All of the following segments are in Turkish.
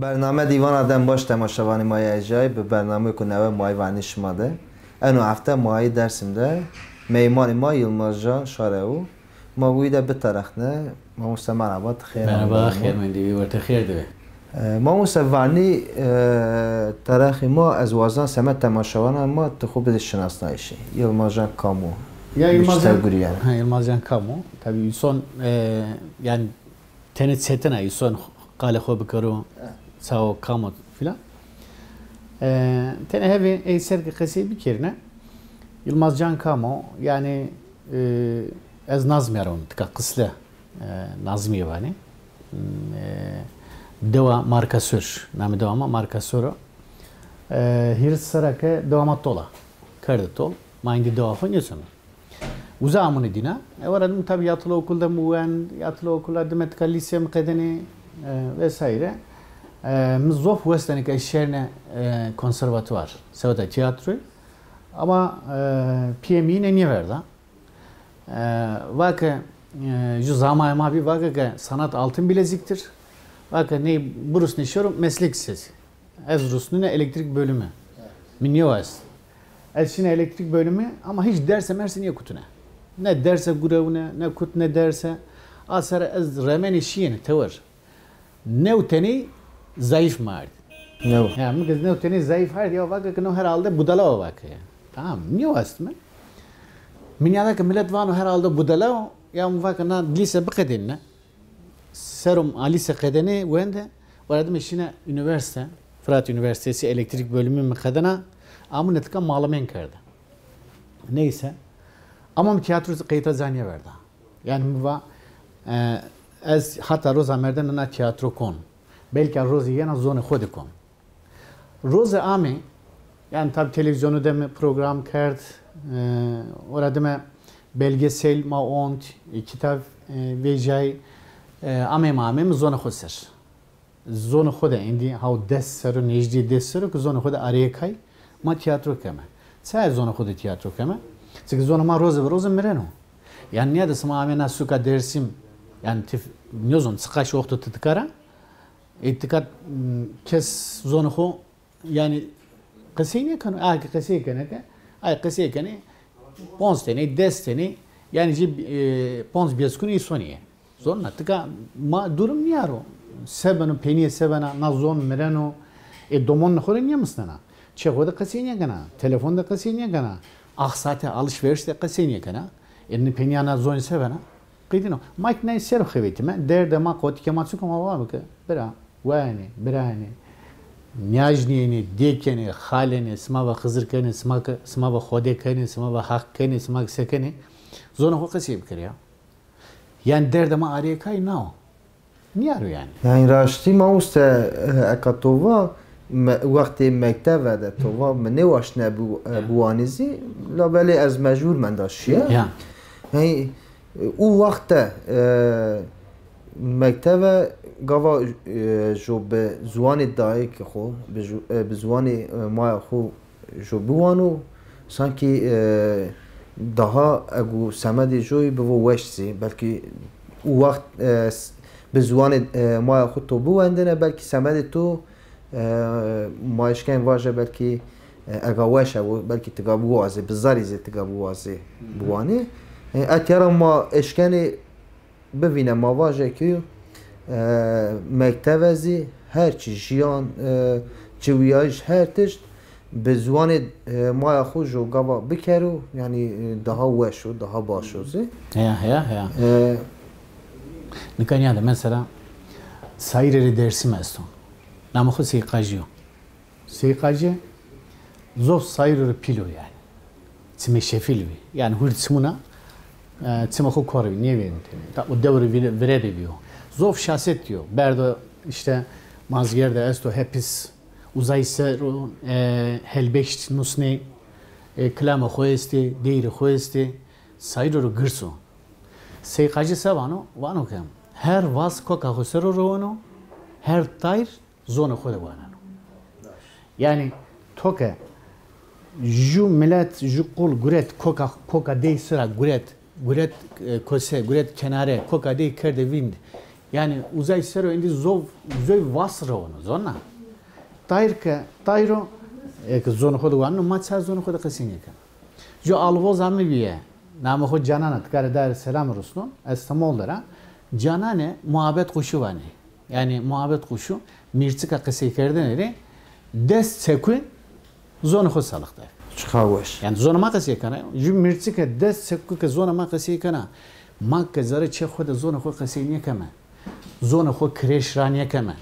برنامه دیوان آدم باش تماشاوانی مایه جای به برنامه که نوه مای وانی شماده انو هفته مای درسیم ده میمان ما یلماز جان شاره او ما بویده به طرخنه ما مستمع عباد خیر مرحبا خیر من دیوی ورته خیر دوه ما مستوانی طرخی ما از وازان سمت تماشاوان ما تخوب شناس نایشی یلماز جان کامو ya Yılmaz Can Kamu tabii Yuson yani tenet setena Yuson kale hobi karu sao kamu filan tene hevi eyser ki kesi bir kerine Yılmaz Can Kamu yani ez nazm yaron tka kısle nazmi yani deva markasör namı devama markasörü hirs sarake devamat tola kardı tol mayindi deva fanyasın Uzamını dina. Evaradım tabii yatılı okulda muven, yatılı okullarda medikal lise mekadeni vesaire. Mzof West'teki eşerine konservatuvar. Sevda tiyatro. Ama PM'yi ne verdi? Vakı şu zamanıma bir vakı ki sanat altın bileziktir. Vakı ne burus ne şurum meslek lisesi. Ez Rus'un elektrik bölümü. Minyovas. Ez şimdi elektrik bölümü ama hiç derse mersin ya kutuna. Ne derse gurevne, ne kut ne derse asara ez remeni şiyen tevr. Nevteni zayıf mard. Ya mıkız nevteni zayıf hard ya vakı ki no herhalde budala o vakı ya. Tamam, niye o aslında? Minyada ki millet vano herhalde budala o ya vakı na lise bıkadinne. Serum lise kadeni wende. Varadım işine üniversite, Fırat Üniversitesi elektrik bölümü mekadena ama netka malamen kardı. Neyse. Ama tiyatrosu kayıta zaniye verdi. Yani bu az hatta roza merdan na tiyatro kon. Belki rozi yana zone khodi kon. Roza ame yani tabi televizyonu da program kard orada mı belgesel ma ont kitap vejay ame zone khosir. Zone khoda indi hav desser nejdi desser ki zone khoda araya kay ma tiyatro keme. Sa zone khoda tiyatro keme. Çünkü zonuma roza mireno. Yani niye de sma amena suka dersim yani niyozon sıkaş oktu tıtkara. İttikat kes zonuhu yani kısayne kanı kısay kanı kısay kanı pons tane des tane yani pons biaskuni isoniye. Zorna tıka ma durum niyaro. Sebenu peniye sebena na zon mireno domon nxorin niye mısnana. Çekoda kısayne kana telefonda kısayne kana. Aksate alışverişte kaseniye kana. Elini penyana zoni sevena. Kıydın o. Mike ne ser xevetime. Derde ma kotike ma tsukama var mı ki? Bira. Vani. Birani. Niyajniyeni, dekeni, haleni, smava xızırkeni, smava xodekeni, smava hakkeni, smava sekeni. Zona ho kasiyip kiriya. Yani derde ma araya kay na o. Niye arıyor yani? Yani raşti ma usta ekatova وقتی مکتب و تو و من نواش نبوانیزی لابلی از مجبور من داشتیه یعنی او وقت مکتب گاوا جو به زوان دایی که خو به زوان ما خو جو بوانو سانکی daha اگو سمدی جوی به وشتی بلکه او وقت به زوان ما خود تو بواندنه بلکه سمدی تو مایشکن واجه بلکه اگاوشه و بلکه تقابو وازه بزاریزه تقابو وازه بوانه اتیارا ما اشکنی ببینه ما واجه که مکتوزی هرچی جیان جویایش هر تشت به زوان ما خود جو گاوا بکرو یعنی daha وشو daha باشوزه ya نکنیاده mesela sayıreri dersim eston namıkı seyqajyo. Seyqajyo zof sayırır pilo yani. Tsime şefilvi. Yani hır tsimuna tsime xo korvi niye verin tene. Ta o devri verede diyor. Zof şaset diyor. Berdo işte mazgerde esto hepis uzayser helbeşt nusne klama xoesti, deyri xoesti sayırır gırso. Seyqajyo savano vano kem. Her vas koka xosero rono her tayr zona خود وانانو yani toke ju millet ju kul guret koka dey sıra guret kose guret kenare koka dey kerde vind Yani uzay sero indi zov vasro onu zona. Tayro zona khodu wanu matsa zona khodu qasini kan. Jo alvoz ami biye. Namı khod cananat kare dar selam Ruslan. Estamollara canane muhabbet kuşu vani. Yani muhabbet kuşu mirtsika qisi kerdeneri dest sekun zona khod salıqta. Çıkavuş. Yani zona ma qisi kana. Ju mirtsika dest sekun ke zona ma qisi kana. Ma ke zara che khod zona khod qisini kama. Zona khod kreş raniye kama.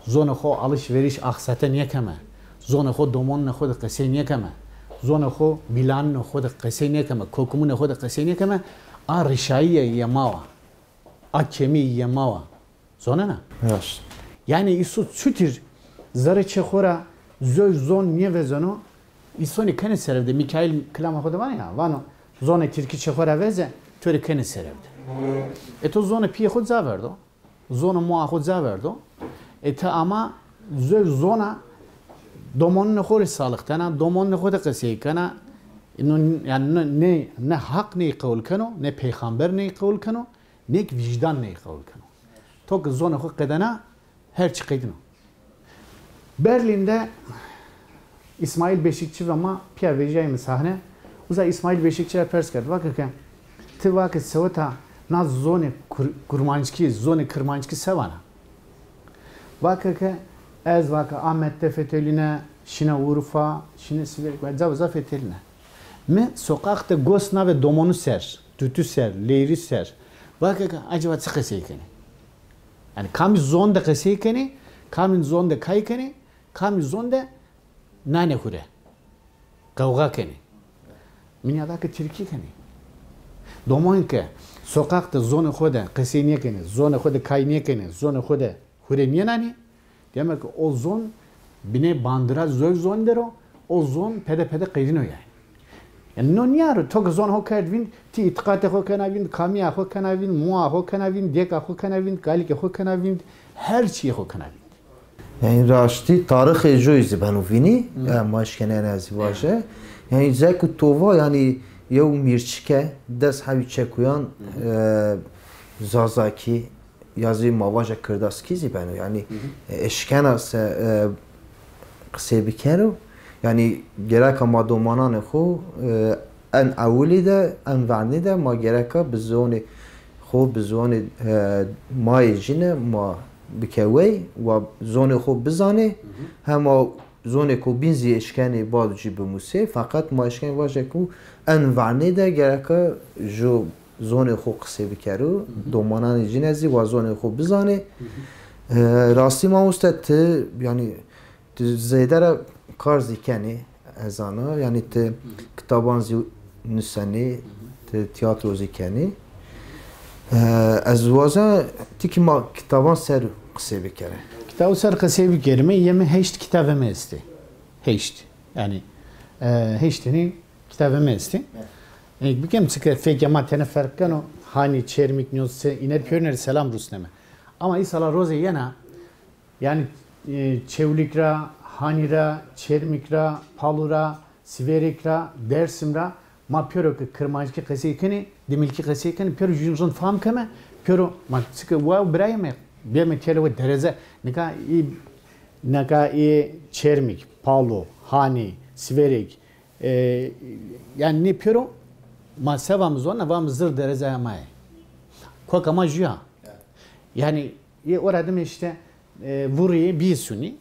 Zona khod alışveriş aksata niye kama. Zona khod domon khod qisi niye kama. Zona khod bilan khod qisi niye kama. Kokumun khod qisi niye kama. A rişaiye yamawa. A kemi yamawa. Zona na. Evet. Yani isu çütir zara che khora zon niye ve zono isoni kene serevde Mikail klama khod var ya. Vano zona Türkiye che khora veze töre kene serevde. To zona piye khod zaverdo. Zona mua khod zaverdo. Ta ama zona domon khori salıqtana domon khod qisi kana yani ne hak ne kavul kano ne peygamber ne kavul kano ne vicdan ne kavul kano. Tok zona khod qedana her çıkıydın. Berlin'de İsmail Beşikçi ve ma piya vereceğim sahne. Uza İsmail Beşikçi pers kerdi. Vakıken ti vakit sevata naz zone kurmançki zone kırmançki sevana. Vakıken ez vakı Ahmet Tefeteline şine Urfa şine Siverik ve zavza feteline. Me sokakta gosna ve domonu ser, tütü ser, leyri ser. Vakıken acaba çıkasıykeni. Yani kami zonda qasıykeni, kami zonda kaykeni, kami zonda nane kure. Kavga keni. Minyadaki Türkiye keni. Domon ke sokakta zona khoda qasıniye keni, zona khoda kayniye keni, zona khoda hure niye nani? Demek ki o zon bine bandıra zon dero, o zon pede qeyrino yani. Yani non yaro tok zon ho kadvin ti itkate ho kanavin kamiya ho kanavin mua ho kanavin deka ho kanavin galike ho kanavin her şey ho kanavin. Yani rashti tarih joyzi banuvini maşkene nazi vaje. Yani zekut tova yani yev mirçike des havi çekuyan zazaki yazı mavaja kırdaskizi banu yani eşkena se qsebikero yani gerek ama domanan xo en awli de en vani de ma gerek bizoni xo bizoni may jine ma bikewey ve zoni xo bizane hem zoni ko binzi eşkeni baduci bimuse fakat ma eşken vaje ku en vani de gerek jo zoni xo qsebikero domanan jinezi ve zoni xo bizane rasti ma ustet yani zedere karzi keni ezana yani te kitaban nüseni te tiyatro zikeni ezvaza tiki ma kitaban ser qise bikere Kitabı ser qise bikere yeme heşt kitabı mesti heşt yani heştini kitabı mesti bikem çıkı feke matene farkano hani çermik nüsse iner pörner selam rusneme ama isala roze yana yani çevlikra Hanira, Çermikra, Palura, Siverikra, Dersimra, ma pöro ke kırmancı qasıykeni, demilki qasıykeni pöro junzon fam keme, pöro ma çıkı wow brayme, beme tele dereze, neka Çermik, Palu, Hani, Siverik, yani ne pöro ma sevamız ona vam zır dereze amay. Koka ma juya. Yani orada işte vuruye bir suni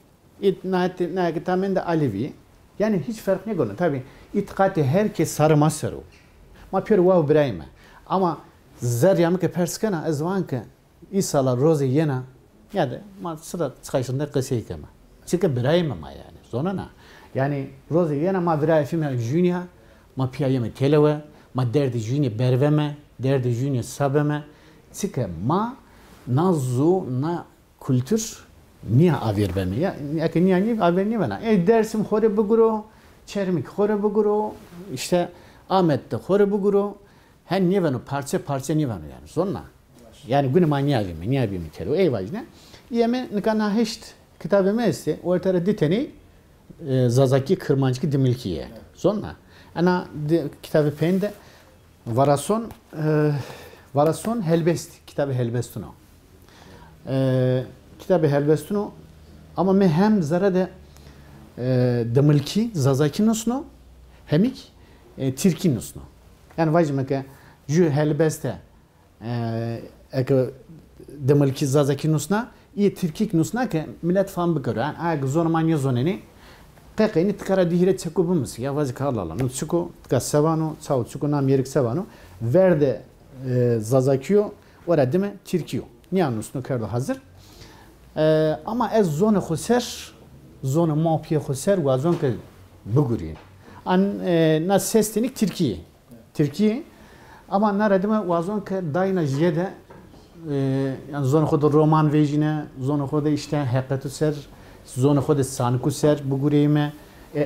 nihayet tamamen de Alevi. Yani hiç fark ne gönül. Tabi itikati herkes sarma saru. Ma pür vav birayme. Ama zar yamak perskana ezvanke İsa'la roze yena ya da ma sıra çıkışında qasıykema. Çünkü birayme ma yani. Zonana. Yani roze yena ma biray fime junior ma piyayeme televe ma derdi junior berveme derdi junior sabeme. Çünkü ma nazu na kültür niye aver bemi ya niye aver niye bana dersim xore buguro Çermik xore buguro işte Ahmet'te xore buguro hen niye bana parça niye bana yani sonra yani günü manyağı niye abimi kero eyvah ne yeme nikana heşt kitabı mesti ortara diteni zazaki kırmancı dimilkiye sonra ana kitabı pende varason helbest kitabı helbestuno kitabı helbestunu ama me hem zarade demilki zazaki nusno hemik Tirki nusno. Yani vajme ke ju helbeste ek demilki zazaki nusna iyi Tirkik nusna ke millet fan bikaro. Yani ag zonmanya zoneni qeqini tkara dihire çeko bumsi ya vazi kalala. Nu çeko tka sevano, çao çeko nam yerik sevano verde zazakio ora deme Tirkiyo. Niye nusno kerdo hazır. Ama ez zone khoser zone mafya khoser wa zon ke buguri. An na sestenik Türkiye. Türkiye ama naredime wa zon ke dayna jede yani zone khod roman vejine zone khod işte hakikat ser zone khod sanku ser bugurime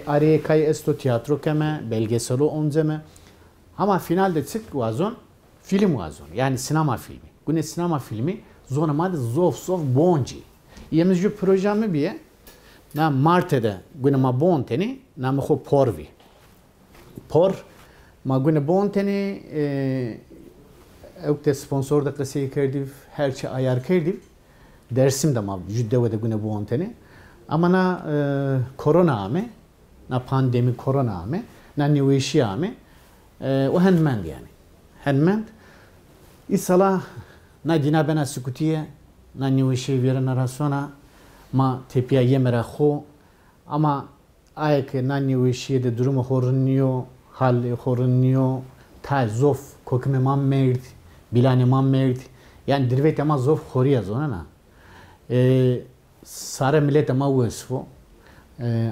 araya kay esto tiyatro keme belgeselo onzeme ama finalde çık wa zon film wa zon yani sinema filmi. Gune sinema filmi zone mad zof bonji. Yemizcu projemi bir na Mart'da gune ma bonteni na mı porvi. Por ma gune bonteni evte sponsor da kasiye kerdiv her şey ayar kerdiv dersim de ma jüddevede gune bonteni ama na korona ame na pandemi korona ame na nivişi ame o henmend yani henmend isala na dina bena sikutiye na nivişi veren arasona ma tepiya yemera xo ama ayak na nivişi de durumu horunniyor hal horunniyor ta zof kokme man merd bilane man merd yani dirvet ama zof xoriya zona na sare millet ama vesfo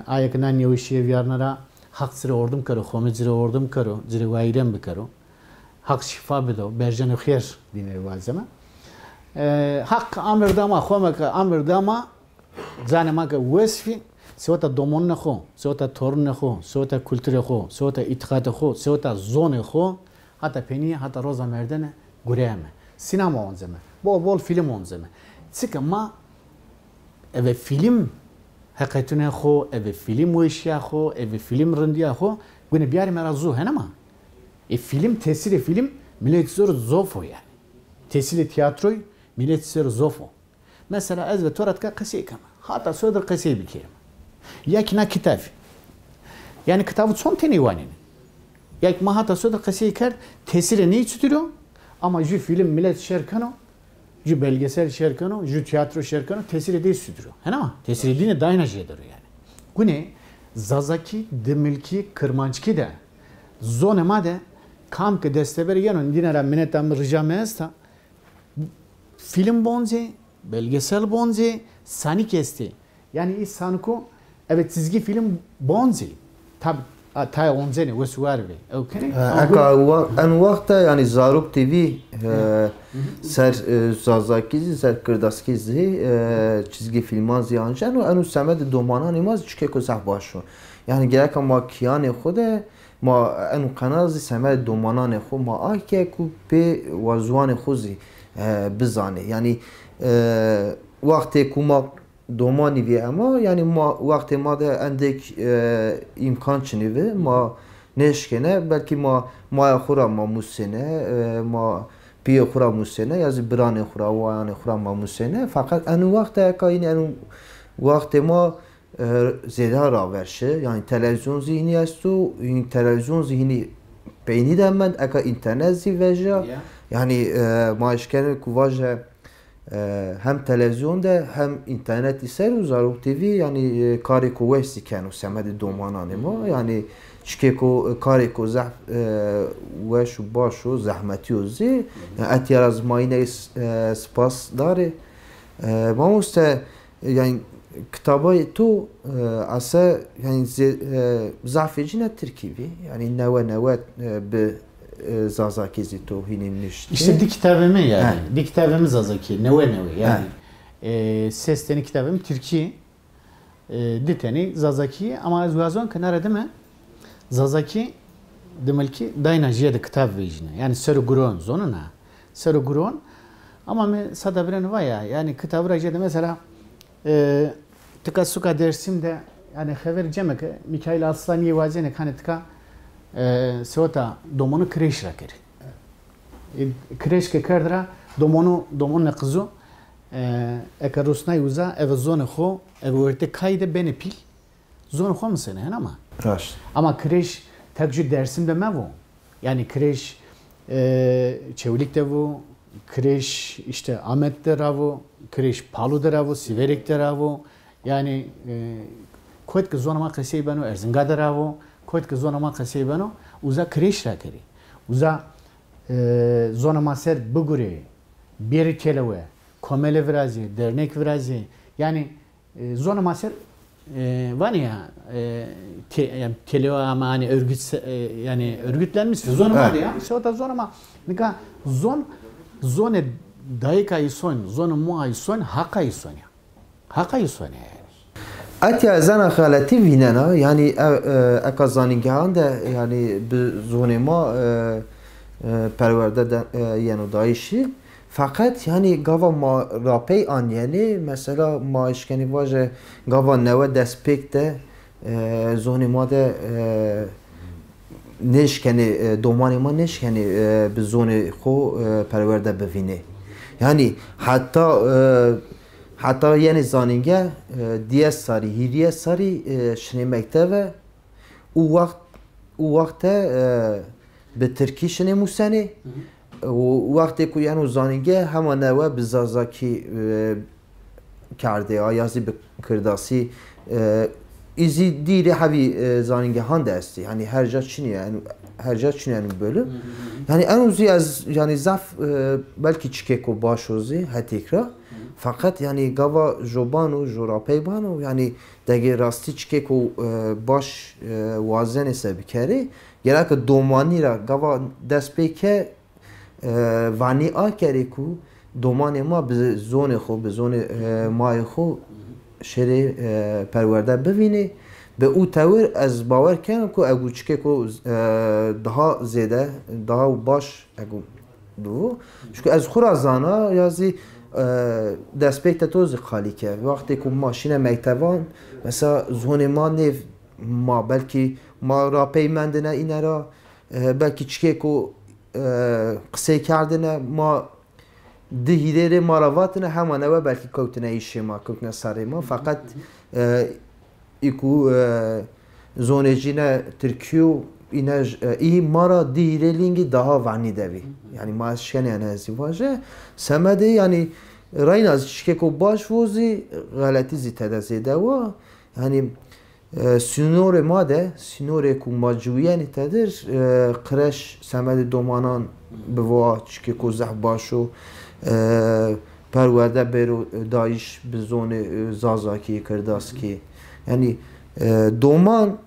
ayak na nivişi verenara hak sıra ordum karo xome zire ordum karo zire vayrem bikaro hak şifa bedo berjan xir dine vazema hak amrdama xome amrdama زانما که وصفی سوتا دومون نخو سوتا تورن نخو سوتا کلتور خو سوتا اتخاذ خو سوتا زون خو حتی پنی حتی روزا مردن گریمه سینما اونزمه بول فیلم اونزمه چیکه ما اوه فیلم حقیقتونه خو اوه فیلم ویشیا خو اوه فیلم رندیا خو گونه بیاری مرازو هنما فیلم تاثیر فیلم millet zor zofo yani tesiri tiyatroy millet zor zofo. Mesela ez ve toratka kasiye kama. Hatta söder kasiye bir kelime. Yakina kitap. Yani kitabı son tenivanini. Yak ma hatta söder kasiye kar tesiri ne tutuyor? Ama ju film millet şerkano, ju belgesel şerkano, ju tiyatro şerkano tesiri değil tutuyor. Ama tesiri dine dayna şeydir yani. Bu ne? Zazaki, Demilki, Kırmançki de zonema de kam ke desteberi yanon dinara minetam rica mesta film bonze belgesel bonze sani kesti. Yani is sanko evet çizgi film bonze. Tab tay onze ne vesuar be. Okay? Aka en vakta yani Zaruk TV ser Zazaki ser Kırdaskizi çizgi filman ziyancan ve enu semed domana nimaz çünkü kozah başo. Yani gerek ama kiyane xude ما انو قنازی سمت دومانان خو ما آکه کو به وزوان خوزی بزانه یعنی وقتی که ما دومانی وی اما یعنی ما وقتی ما ده اندک امکان چنیوه ما نشکنه بلکه ما خورا ما موسینه ما پی خورا موسینه یا بران خورا و یعنی خورا ما موسینه فقط انو وقتی که یعنی انو وقتی ما زیده را ورشه یعنی تلویزیون زیینی است و این تلویزیون زیینی بینی دمند اگه اینترنت زی وجه یعنی ما اشکره که واجه هم تلویزیون ده هم اینترنت سر و زاروک تیوی یعنی کاری که ویستی کنو سمد دومانان ما یعنی چکه که کاری که وش و باش و زحمتی و زی اتیار از ماینه سپاس داره ما موسته یعنی kitabı tu asa yani zafiyecine Türkiye yani neve be Zazaki tu hinimmiş. İşte di kitabımı yani. Di kitabımız Zazaki neve yani. Sesleri kitabım Türkiye diteni Zazaki ama az vazon kenara değil mi? Zazaki demek ki dayna jede kitap vejine. Yani sarı gurun zonuna. Sarı gurun ama me sadabren var ya yani kitabı rajede mesela tıka suka dersimde yani haber cemek Mikail Aslaniye vazene hani tıka sevota domonu kreş rakeri. Kreş ke kardra domonu ne kızı اگر روسنای وزا ev zone خو ev orta kayda beni pil zone خو مسنه هن ama راست ama kreş tekcü dersim de mevo yani kreş çevlik de bu kreş işte Ahmet de ravo kreş Palu de ravo Siverek de ravo yani koyt ki zone ma kasey bano Erzinga de ravo koyt ki zone ma kasey bano uza kreş ra keri uza zone ma ser bugure bir keleve komele virazi dernek virazi yani zone ma ser var ya yani keleve ama hani örgüt yani örgütlenmiş zone var ya işte o da zone ma nika zone dayıkayı son zone muayı son hakayı son ya hakayı son yani اتیا زن خالتی ویننا یعنی اکازانیگان ده یعنی به زونه ما پرورده یعنی دایشی فقط یعنی گاوا ما راپی آن یعنی مثلا ما اشکنی واجه گاوا نوه دسپیک ده زونه ما ده نشکنی دومانی ما نشکنی به زونه خو پرورده ببینه یعنی حتی یعنی زانینگه دیه ساری هیریه ساری شنیمکته و او وقت به ترکی شنیموسنی و وقتی که یعنی زانینگه همه نوه به زازاکی کرده آیازی به کرداسی ایزی دیره همی زانینگه هنده استی یعنی هر جا چینی یعنی هر جا چینی یعنی بلو یعنی انوزی از یعنی زف بلکی چکه که باشوزی هتیکرا فقط یعنی گاوا جوبانو جوراپی بانو یعنی دگه راستی چکه که باش وازن سبی کری گره که دومانی را گاوا دست بی که وانی آکری که دومانی ما به زون خو به زون مای خو شری پرورده ببینی به او تور از باور کنم که اگو چکه که daha زیده daha باش اگو دو چون از خورا زانا یازی دست توز خالی که وقتی که ماشین مکتوان مثلا زون ما نیف ما بلکی ما را پیمندنه اینه را بلکی چکه که قصه کردنه ما دهیده مارواتنه همانه و بلکی کوتنه ایشه ما کوتنه سر ما فقط ایکو زون جینه ترکیو اینه ای ما را دیره لینگی daha وانی دوی یعنی ما از شکنی انهازی واجه سمده یعنی راین از شکو باش وزی غلطی زی تدازیده و یعنی سینور ما ده سینور که ما جویانی تدر قرش سمده دومانان بوا شکو زح باشو پرورده برو دایش به زون زازاکی کرداسکی یعنی دومان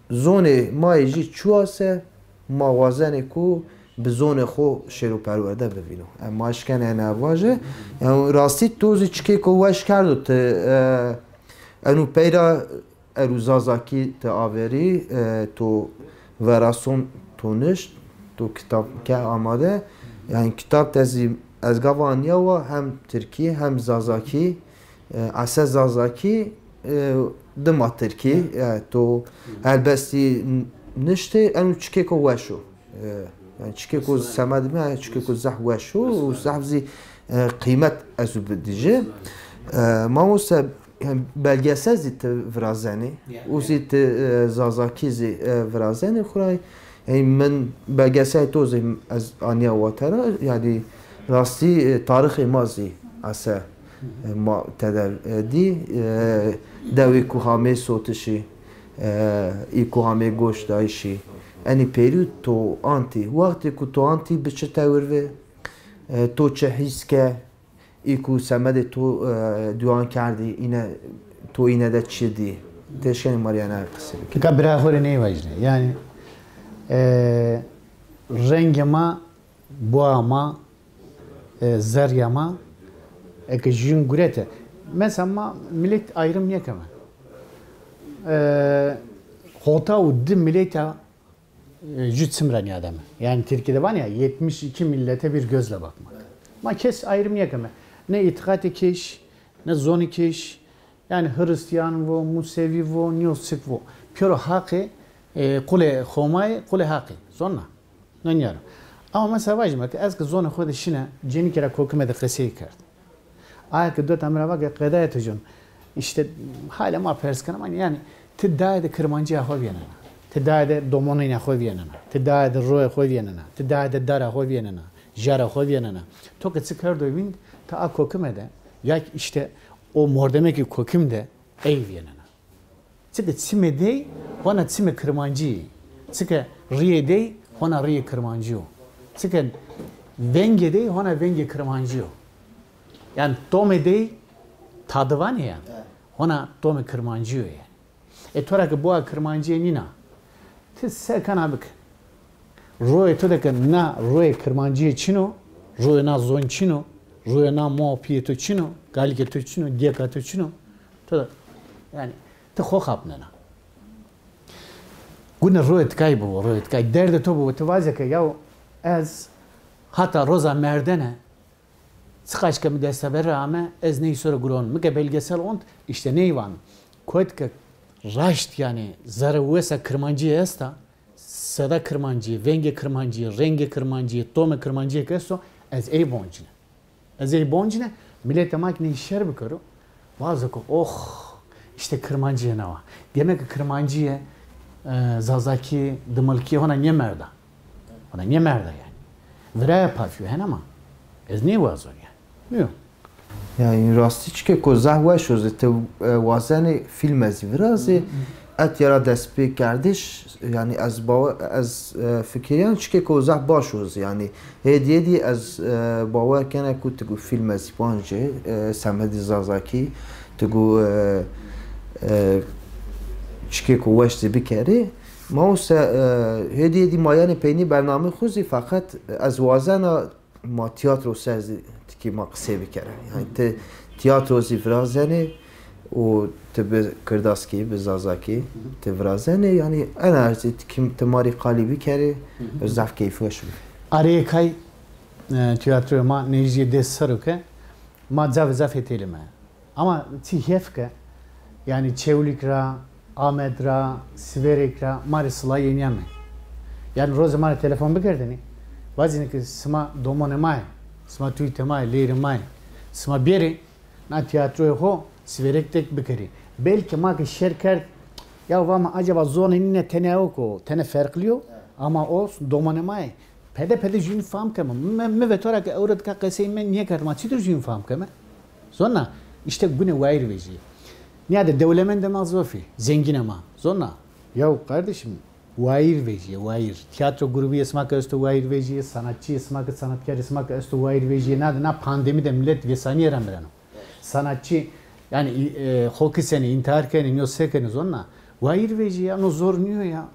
زون مایجی چواسه موازنه کو به زون خو شروع پرورده ببینو اما اشکن نواجه یعنی راستی توزی چکی که وش کردو تا انو پیدا اروزازاکی تا آوری تو وراسون تو نشت تو کتاب که آماده یعنی کتاب تازی از گوانیا و هم ترکی هم زازاکی اساس زازاکی دما ترکی تو البستی نشته انو چکی که وشو yani çiçek o semadım ya çiçek o zahvaşu o zahvzi kıymet azubedici mamusa belgesel zit vrazani o zit zazaki zit vrazani kuray yani men belgesel tozim az aniya vatara yani rasti tarihi mazi asa ma tedavdi davi kuhame sotişi kuhame goş dayişi any period to anti وقتی که تو anti بچه تاوره تو چه حس که ایکو سمد تو دوان کردی اینه تو اینه ده چی دی تشکنی ماریانه قصه که برای خوری نیواجنه yani rengama boğama zeryama ekijin gurete mesela millet ayrım yakama hota uddi millete Cütsümren adamı. Yani Türkiye'de var ya 72 millete bir gözle bakmak. Ama kes ayrım yakama. Ne itikat keş, ne zoni keş. Yani Hristiyan bu, Musevi bu, Niyosik bu. Piyoro hakkı, kule khomay, kule hakkı. Zonna. Non yarım. Ama mesela vajma ki az ki zona khoda şine ceni kere kokmede qesiye کرد. آیا که دو تمرا وقت قدایتشون işte hala ma perskanam yani تداعي كرمانجي أخوي فينا تداعي دومونين أخوي فينا تداعي الروي أخوي فينا تداعي الدار أخوي فينا جار أخوي فينا تو كتسكر دوين تا أكوكم هذا ya işte o mordemeki kokim de ey vienana. Çünkü tsime dey ona tsime kırmancı. Çünkü riye dey ona riye kırmancı. Çünkü venge dey ona venge kırmancı. Yani tome dey tadı var ya ona tome kırmancı yani. Tora ki bu kırmancı nina. Tis sekan abik. Roy to da ki na roy kırmancı çino, roy na zon çino. Ruyana mo piyeto çino, galgeto çino, diyakato çino. To yani te xoxapnana. Gune royet kay bu, royet kay. Derde to bu, te vazeke ya az hatta roza merdene sıkaçka mi destever ama ez neyi sonra gron. Mike belgesel ont işte neyi van. Koyt ki raşt yani zarı vesa kırmancı esta sada kırmancı, venge kırmancı, renge kırmancı, tome kırmancı keso ez ey boncine. از ای بانجی نه ملیت ما که نیشتر بکرو واسه کو اوه işte kırmancıya ne var? Demek ki kırmancıya zazaki dımılki ona niye merda? Ona niye merda yani? Vraya pafiyo hen ama ez niye vazor yani? Yok. Yani rasti çünkü ko zahve şoze te vazeni film ez virazi et yara despê kardiş yani az fikriyan çünkü ko zah başoz yani hediye di az bawa kene ku tu film ez banje Samedi Zazaki tu çünkü ko veşti bikeri موسى هدي دي مايان بيني برنامج خوزي فقط از وازنا ما تياترو ساز تكي ما قصي بكره يعني تياترو زيفرازني و تبي كرداسكي بزازاكي تفرازني يعني انا تكي تماري قالبي كره زعف كيف وش araya kay tiyatro ma nejdi desaruke ma zav etelime ama tihefke yani çevlikra Ahmedra, Siverekra, Marisla yeniyame. Yani roz mare telefon bekerdeni. Vazine ki sma domone mai, sma tuite mai, leire mai, sma beri na tiyatroya ho Siverek tek bekeri. Belki ma ki şerker ya vama acaba zona nine tene oko, tene farklı ama o domone mai. Pede jün fam kema. Me vetora ki avrat ka qasey men niye karma çitur jün fam kema. Sonra işte güne vayr veji. Niyade devlemen de mazzofi, zengin ama. Sonra, ya kardeşim, vair vejiye, vair. Tiyatro grubu esmak üstü vair vejiye, sanatçı esmak, sanatkar esmak üstü vair vejiye. Na pandemi de millet vesani yaramırano. Sanatçı, yani hoki seni, intihar keni, nyo sekeni sonra. Vair vejiye, no zor niyo ya.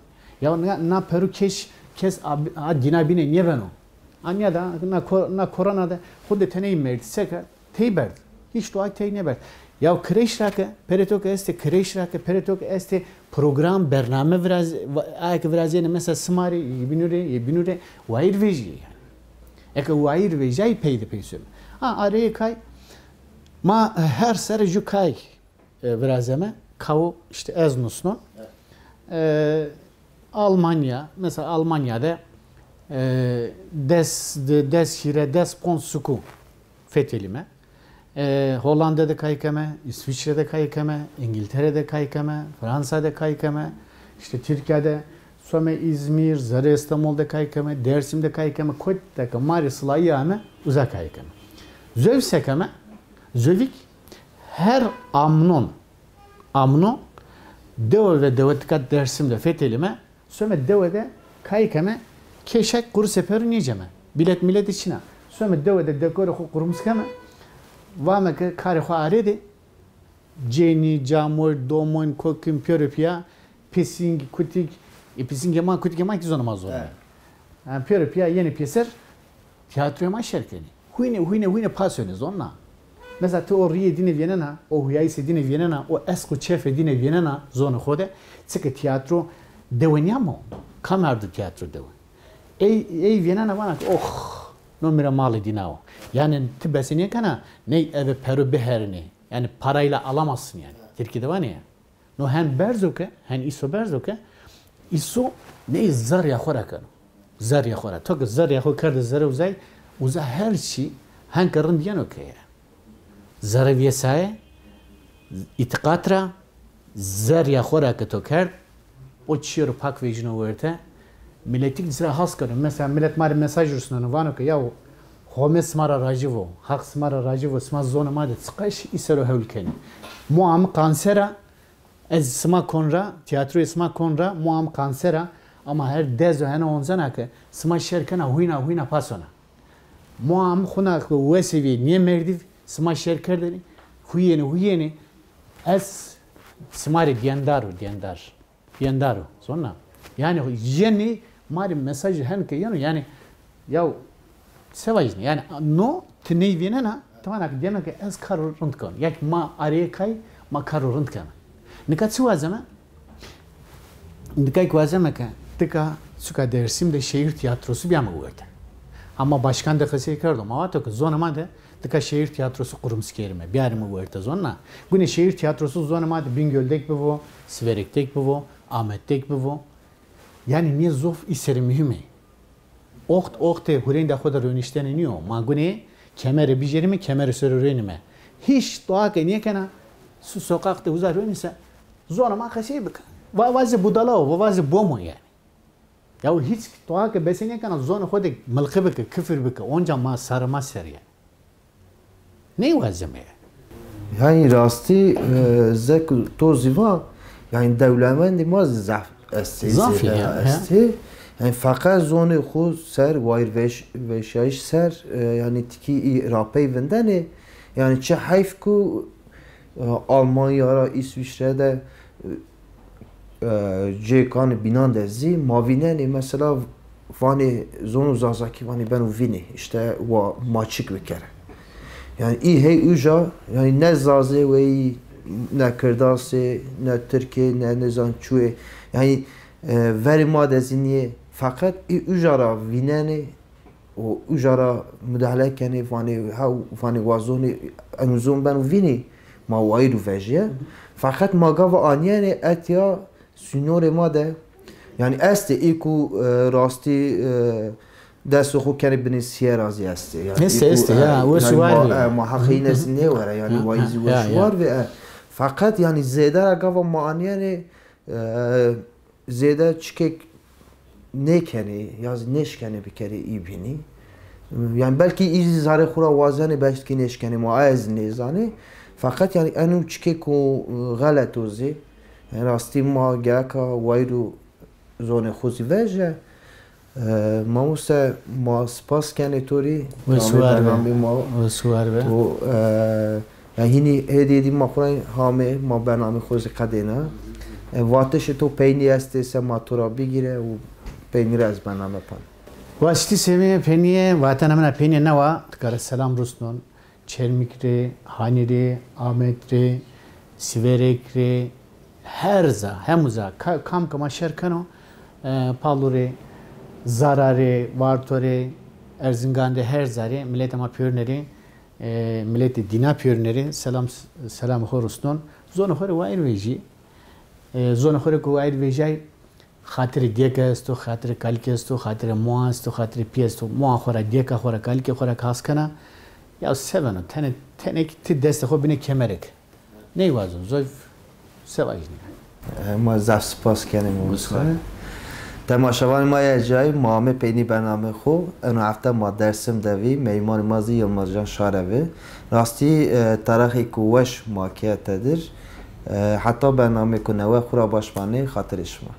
Ya na peru kes dinabine niye beno? Anya da, na korona da, hude teneyi merdi, seka, teyberdi. Hiç doğa tey ne berdi. Ya kreşrake, peretok este kreşrake, peretok este program bername biraz ayak biraz yani mesela smari binure vair veji yani. Eka vair veji peyde peysem. Ha araya kay ma her sere ju kay biraz ama kavu işte Eznus'un Almanya mesela Almanya'da des ponsuku fethelime. Hollanda'da kaykame, İsviçre'de kaykame, İngiltere'de kaykame, Fransa'da kaykame, işte Türkiye'de Some İzmir, Zara İstanbul'da kaykame, Dersim'de kaykame, Koyt'ta Maris'la yame uzak kaykame. Zöv sekame, zövik her amno deva ve devetikat Dersim'de fethelime, Some devede kaykame, keşek kuru seferin yiyeceğime, bilet millet içine, Some devede dekoru kurumskame, Vame că care hoarede geni, jamor, domon, kokim, pioripia, pising, kutik, pising yaman, kutik yaman ki zonuma zor. Pioripia yeni pieser tiyatroya ma şerkeni. Huyne pasyonez onna. Mesela te oriye dine vienena, o huyayse dine vienena, o esku çefe dine vienena zonu xode. Tsike tiyatro devenyamo. Kamerdu tiyatro deven. Ey vienena bana oh no mira mali dinao. Yani tibesini kana ne eve peru beherini yani parayla alamazsın yani. Türkiye'de var ya. No hen berzoke, hen iso berzoke. İso ne zar yaxora kanu. Zar yaxora. Tok zar yaxo kardı zar uzay. Uza her şey hen karın diyen okey. زرویه سایه اتقاط را زر یا خورا که تو کرد o çiğ pak vecino verte milletik zira has karın mesela millet mari mesaj rüsnanı vano ki ya home smara rajivo hak smara rajivo sma zona made sıkış isero hevlkeni muam kansera ez sma konra tiyatro sma konra muam kansera ama her dezo hene onzana ki sma şerkena huyna pasona muam khuna wesevi niye merdiv sma şerkerdeni huyeni ez smari diyandaro sonra yani yeni mari mesaj henke yani ya sevajni yani no tnei vinena tamam ki diyelim ki ez karorund kan yak ma araya kay ma karorund kan nikat suazama nikay kuazama ka tika suka dersimde şehir tiyatrosu bir ama vardı ama başkan da kase kardım ama to zonama da tika şehir tiyatrosu kurumskerime bir arımı vardı zonna güne şehir tiyatrosu zonama da Bingöl'deki bu Siverek'teki bu Ahmet'teki bu yani niye zof iseri mühimi Oxte hureyn de xoda rönişten niyo magune kemeri bijerimi kemeri sörü rönime hiç doğa ke niye kana su sokakta uzar rönise zona ma kase bak vazi budala o vazi bomo yani ya hiç doğa ke besene kana zona xoda malkıbe ke küfür bak onca ma sarma ser yani ne vazime yani rasti zek to ziva yani devlemendi maz zaf Zafi esti yani fakat zonu xu ser wayr veşayiş ser yani tiki rapey vendene yani çe hayf ku Almanya'ra İsviçre'de cekan binan dezi mavineni mesela vani zonu zazaki vani ben vini işte wa maçık bir kere yani iyi hey uca yani ne zaze ve ne kırdası ne Türkiye ne nizan çuye yani veri madeziniye fakat ujara vineni o ujara müdahale keni vani vazoni anuzun ben vini ma vayru vejiye fakat magava aniyene etya sunore made yani este iku rasti dest xo keni bini siyerazi este yani este ya o suvar ma haqiqines ne var yani vayzi o suvar ve fakat yani zeda agava ma aniyene zeda çikek ne keni yaz neşkeni bir kere ibini yani belki izare xura vazani belki neşkeni muaz nezani fakat yani anu çikek o galatozi yani rasti ma gaka wayru zone xuzi veje mamusa ma spas keni tori suar ve o yani hini hediye ma xura hame ma bername xuzi kadena واتش تو پینی است سماتورا بگیره و پینی را از برنامه پن. واسطی سمی پینیه واتن همه پینیه نوا تکار سلام رسنون چرمیکره، هانیره، آمدره، سیورکره، هرزا هموزا کام کما شرکنو پالوره، zarare, vartore, Erzincan'da her zare millet ama piyoneri, millet dina piyoneri selam horusnon zonu hore vair veji zonu hore ko vair vejay خاطر دیگه است و خاطر کالکی است و خاطر مو است و خاطر پی است و مو خورا دیگه خورا کالکی خورا کاس کنه یا سوانو تنه تی دست خو بینه کمرک نیوازم زوی سواجنی ما زف سپاس کنیم موسیقی تماشاوان ما یه جای مامه پینی برنامه خو اون هفته ما درسم دوی میمان مازی یلماز جان شاروی راستی تاریخی کوش ماکیت تدر حتی برنامه کنه و خورا باشمانه خاطرش ما